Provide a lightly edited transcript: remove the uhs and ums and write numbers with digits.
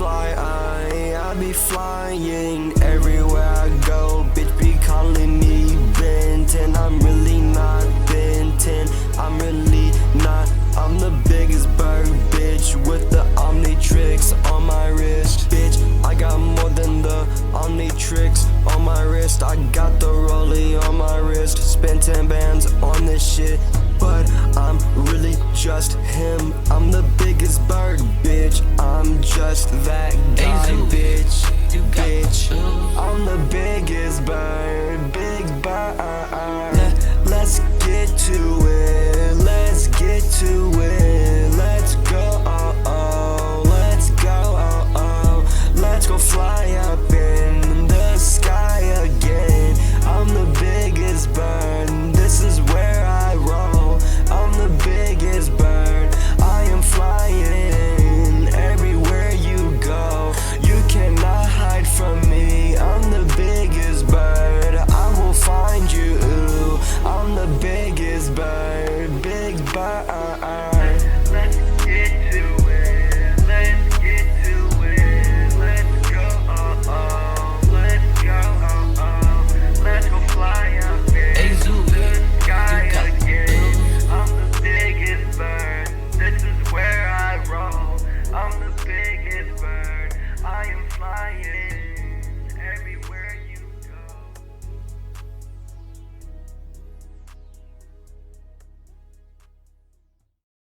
fly, I be flying everywhere I go. Bitch be calling me Ben 10, I'm really not Ben 10, I'm really not. I'm the biggest bird, bitch, with the Omnitrix on my wrist. Bitch, I got more than the Omnitrix on my wrist. I got the rollie on my wrist. Spent 10 bands on this shit, but I'm really just him. I'm the biggest bird, bitch, I'm just that guy, bitch, bitch. I'm the biggest bird, big bird. Let's get to it, let's get to it. Let's go, let's go, let's go fly up in the sky again. I'm the biggest bird, this is where I roll. I'm the biggest bird, I am flying everywhere you go. You cannot hide from me, I'm the biggest bird, I will find you. I'm the biggest bird, big bird.